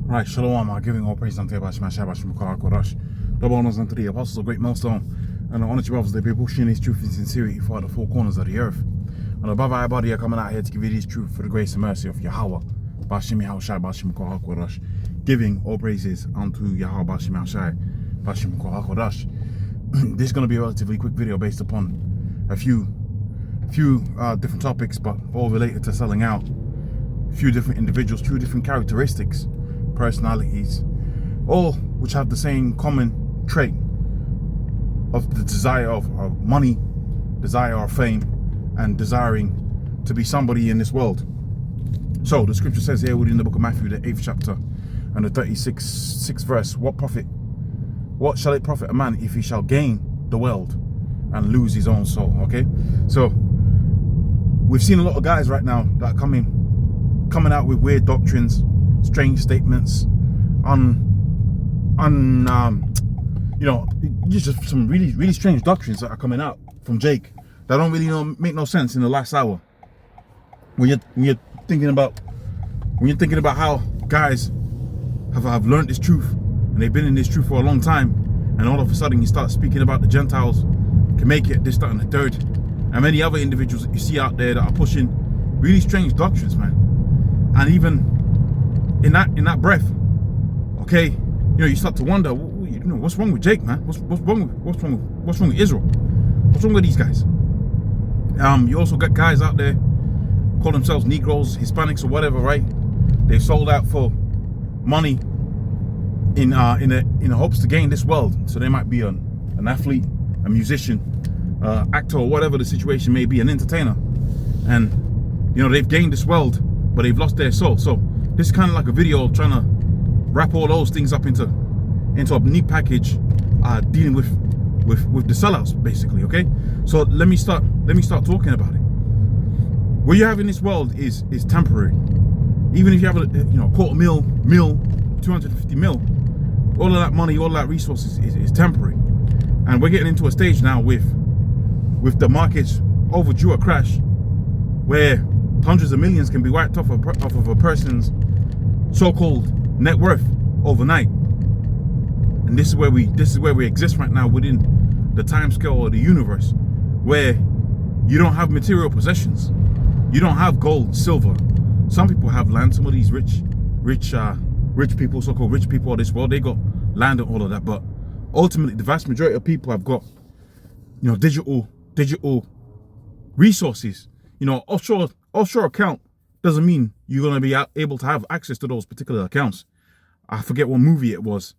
Right, Shalom, giving all praise unto Yahweh Shema Shabbat Shemukah HaKodesh. Double honors unto the apostles of Great Millstone, and the honor to brothers, they be pushing His truth and sincerity for the four corners of the earth. And above everybody are coming out here to give you this truth for the grace and mercy of Yahweh. Bashim Yahweh Shai, Bashim Shemukah HaKodesh. Giving all praises unto Yahweh, Bashim Yahweh Shai, Bashim Shemukah HaKodesh. This is going to be a relatively quick video based upon a few different topics, but all related to selling out. A few different individuals, few different characteristics, personalities, all which have the same common trait of the desire of money, desire of fame, and desiring to be somebody in this world. So the scripture says here within the book of Matthew, the 8th chapter and the 36th verse, what shall it profit a man if he shall gain the world and lose his own soul? Okay, so we've seen a lot of guys right now that are coming out with weird doctrines, strange statements, just some really strange doctrines that are coming out from Jake that don't really make no sense in the last hour. When you're thinking about how guys have learned this truth and they've been in this truth for a long time, and all of a sudden you start speaking about the Gentiles can make it, this, that, and the third, and many other individuals that you see out there that are pushing really strange doctrines, man. And even in that breath, okay, you start to wonder, what's wrong with Jake, man? What's wrong with Israel? What's wrong with these guys? You also got guys out there call themselves Negroes, Hispanics, or whatever, right? They sold out for money in the hopes to gain this world. So they might be an athlete, a musician, actor, or whatever the situation may be, an entertainer, and they've gained this world, but they've lost their soul. So this is kind of like a video trying to wrap all those things up into a neat package, dealing with the sellouts, basically. Okay, so let me start talking about it. What you have in this world is temporary. Even if you have a quarter mil, 250 mil, all of that money, all of that resources is temporary. And we're getting into a stage now with the markets overdue a crash, where hundreds of millions can be wiped off of a person's so-called net worth overnight. And this is where we exist right now within the time scale of the universe, where you don't have material possessions. You don't have gold, silver. Some people have land. Some of these rich people, so-called rich people of this world, they got land and all of that. But ultimately, the vast majority of people have got, digital resources. Offshore account doesn't mean you're going to be able to have access to those particular accounts. I forget what movie it was,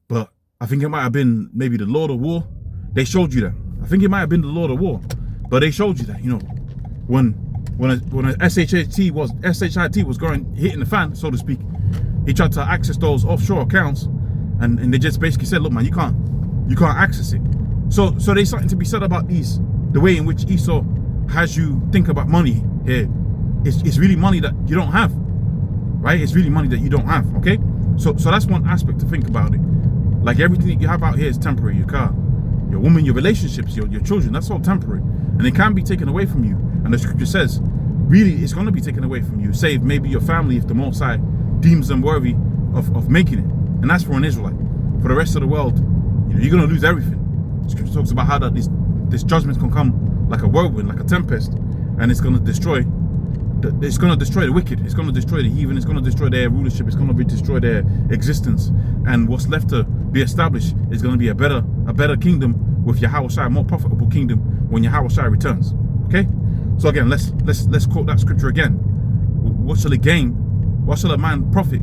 but I think it might have been maybe The Lord of War. They showed you that. I think it might have been The Lord of War, but they showed you that, when a SHIT was hitting the fan, so to speak, he tried to access those offshore accounts, and they just basically said, look, man, you can't access it. So there's something to be said about the way in which Esau has you think about money here. It's really money that you don't have, right? It's really money that you don't have, okay? So that's one aspect to think about it. Like, everything that you have out here is temporary. Your car, your woman, your relationships, your children, that's all temporary. And it can be taken away from you. And the scripture says, really, it's going to be taken away from you, save maybe your family if the Most High deems them worthy of making it. And that's for an Israelite. For the rest of the world, you're going to lose everything. The scripture talks about how that this judgment can come like a whirlwind, like a tempest, and it's going to destroy the wicked. It's going to destroy the heathen. It's going to destroy their rulership. It's going to destroy their existence. And what's left to be established is going to be a better kingdom with Yahweh Shai, a more profitable kingdom when Yahweh Shai returns. Okay. So again, let's quote that scripture again. What shall it gain? What shall a man profit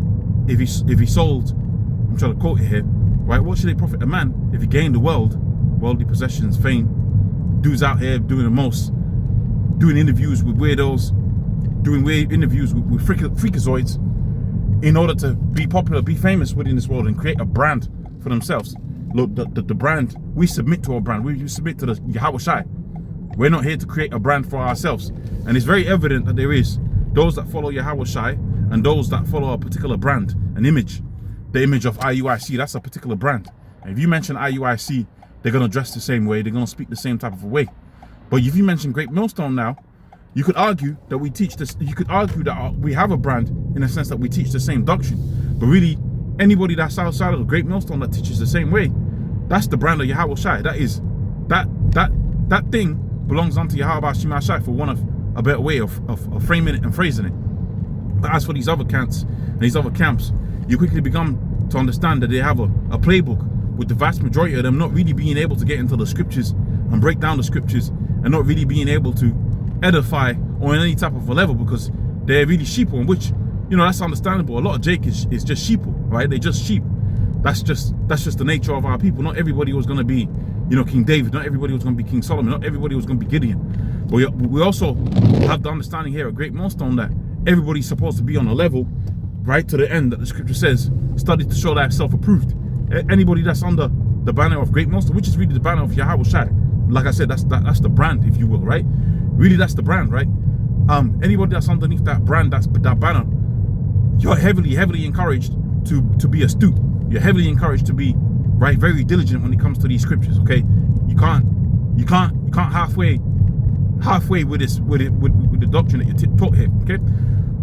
if he sold? I'm trying to quote it here, right? What shall it profit a man if he gained the world, worldly possessions, fame? Dudes out here doing the most, doing interviews with weirdos, doing weird interviews with freakazoids, in order to be popular, be famous within this world, and create a brand for themselves. Look, the brand, we submit to a brand. We submit to the Yahweh Shai. We're not here to create a brand for ourselves. And it's very evident that there is those that follow Yahweh Shai and those that follow a particular brand, an image. The image of IUIC, that's a particular brand. And if you mention IUIC, they're going to dress the same way. They're going to speak the same type of a way. But if you mention Great Millstone now, you could argue that we teach this. You could argue that we have a brand in the sense that we teach the same doctrine. But really, anybody that's outside of the Great Millstone that teaches the same way, that's the brand of Yahweh Shai. That is that thing belongs unto Yahweh Shai, for one of a better way of framing it and phrasing it. But as for these other camps and these other camps, you quickly become to understand that they have a playbook, with the vast majority of them not really being able to get into the scriptures and break down the scriptures, and not really being able to edify on any type of a level, because they're really sheeple, in which, you know, that's understandable. A lot of Jake is just sheeple, right? They're just sheep. That's just the nature of our people. Not everybody was going to be, you know, King David. Not everybody was going to be King Solomon. Not everybody was going to be Gideon. But we also have the understanding here at Great Millstone that everybody's supposed to be on a level, right to the end, that the scripture says, study to show thyself approved. Anybody that's under the banner of Great Millstone, which is really the banner of Yahweh Shai, like I said, that's the brand, if you will, right? Really, that's the brand, right? Anybody that's underneath that brand, that banner, you're heavily encouraged to be astute. You're heavily encouraged to be, right, very diligent when it comes to these scriptures. Okay, you can't halfway with the doctrine that you're taught here. Okay,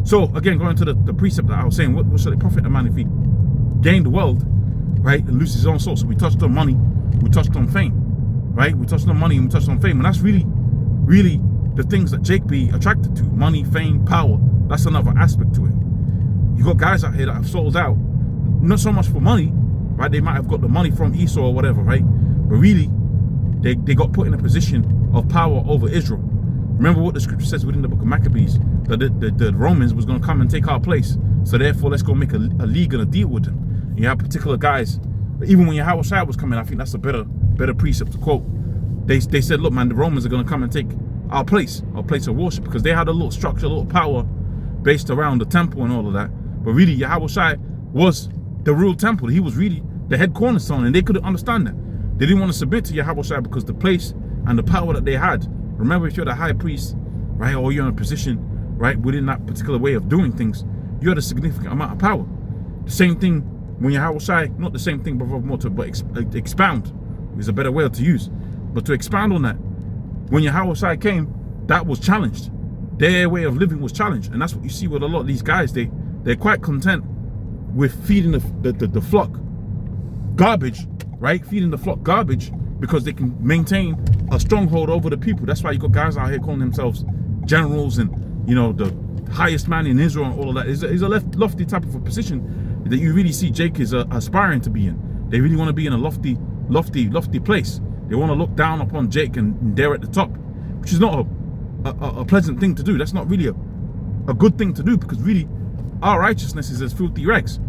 so again, going to the precept that I was saying, what shall it profit a man if he gain the world, right, and lose his own soul? So we touched on money, we touched on fame, right? We touched on money and we touched on fame, and that's really the things that Jake be attracted to: money, fame, power. That's another aspect to it. You got guys out here that have sold out, not so much for money, right? They might have got the money from Esau or whatever, right? But really, they got put in a position of power over Israel. Remember what the scripture says within the book of Maccabees, that the Romans was going to come and take our place. So therefore, let's go make a league and a deal with them. You have particular guys, even when Yahweh Shai was coming, I think that's a better precept to quote. They said, look, man, the Romans are going to come and take our place of worship, because they had a little structure, a little power based around the temple and all of that. But really, Yahweh Shai was the real temple. He was really the head cornerstone, and they couldn't understand that. They didn't want to submit to Yahweh Shai because the place and the power that they had. Remember, if you're the high priest, right, or you're in a position, right, within that particular way of doing things, you had a significant amount of power. The same thing when Yahweh Shai, not the same thing, but expound is a better word to use. But to expound on that, when Yahweh Shai came, that was challenged. Their way of living was challenged. And that's what you see with a lot of these guys. They're quite content with feeding the flock garbage, right? Feeding the flock garbage because they can maintain a stronghold over the people. That's why you got guys out here calling themselves generals and, you know, the highest man in Israel and all of that. It's a lofty type of a position that you really see Jake is aspiring to be in. They really want to be in a lofty place. They want to look down upon Jake and they're at the top, which is not a pleasant thing to do. That's not really a good thing to do, because really our righteousness is as filthy rags.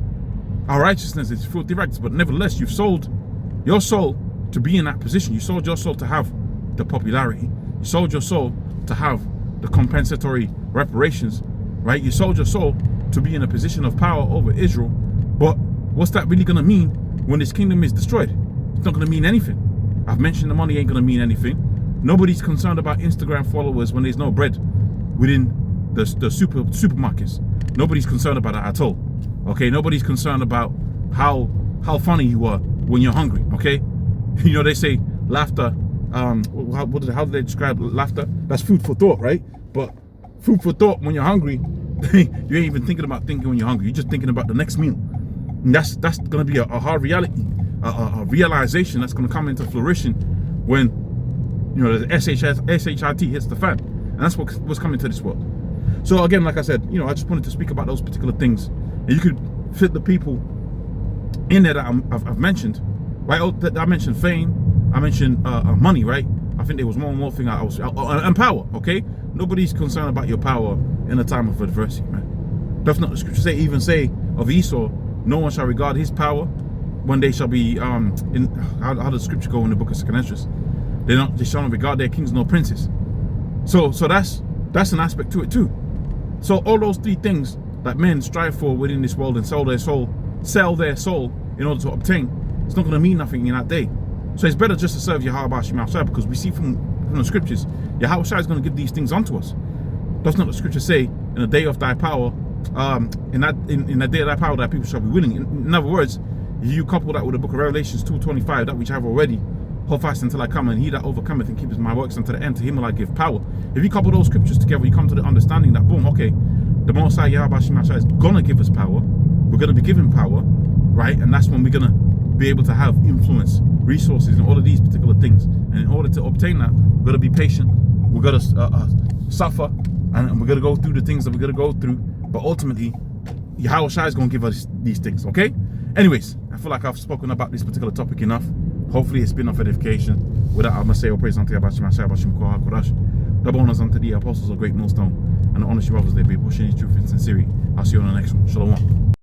Our righteousness is filthy rags, but nevertheless, you've sold your soul to be in that position. You sold your soul to have the popularity. You sold your soul to have the compensatory reparations, right? You sold your soul to be in a position of power over Israel. But what's that really going to mean when this kingdom is destroyed? It's not going to mean anything. I've mentioned the money ain't going to mean anything. Nobody's concerned about Instagram followers when there's no bread within the supermarkets. Nobody's concerned about that at all. Okay, nobody's concerned about how funny you are when you're hungry. Okay, you know, they say laughter. How do they describe laughter? That's food for thought, right? But food for thought when you're hungry, you ain't even thinking about thinking when you're hungry. You're just thinking about the next meal. And that's going to be a hard reality, a realization that's going to come into fruition when, you know, the SHIT hits the fan. And that's what's coming to this world. So again, like I said, you know, I just wanted to speak about those particular things. And you could fit the people in there that I've mentioned, right? I mentioned fame, I mentioned money, right? I think there was one more thing and power, okay? Nobody's concerned about your power in a time of adversity, man. Does not the scripture say of Esau, no one shall regard his power when they shall be how does the scripture go in the book of 2 Esdras? They shall not regard their kings nor princes. So that's an aspect to it too. So all those three things that men strive for within this world and sell their soul in order to obtain, it's not going to mean nothing in that day. So it's better just to serve Yahweh Shai, because we see from the scriptures, Yahweh Shai is going to give these things unto us. Does not the scripture say, in the day of thy power, in the day of thy power, thy people shall be willing? In other words, if you couple that with the book of Revelations 2:25, that which I have already, hold fast until I come, and he that overcometh and keepeth my works unto the end, to him will I give power. If you couple those scriptures together, you come to the understanding that, boom, okay, the Most High Yahweh Shai is gonna give us power. We're gonna be given power, right? And that's when we're gonna be able to have influence, resources, and all of these particular things. And in order to obtain that, we've got to be patient. We've got to suffer, and we're gonna go through the things that we're gonna go through. But ultimately, Yahweh Shai is gonna give us these things. Okay. Anyways, I feel like I've spoken about this particular topic enough. Hopefully, it's been of edification. With that, I must say, all praise unto Yahweh Shai, double honors unto the apostles of Great Millstone, and the honest brothers they be pushing his truth in sincerity. I'll see you on the next one. Shalom.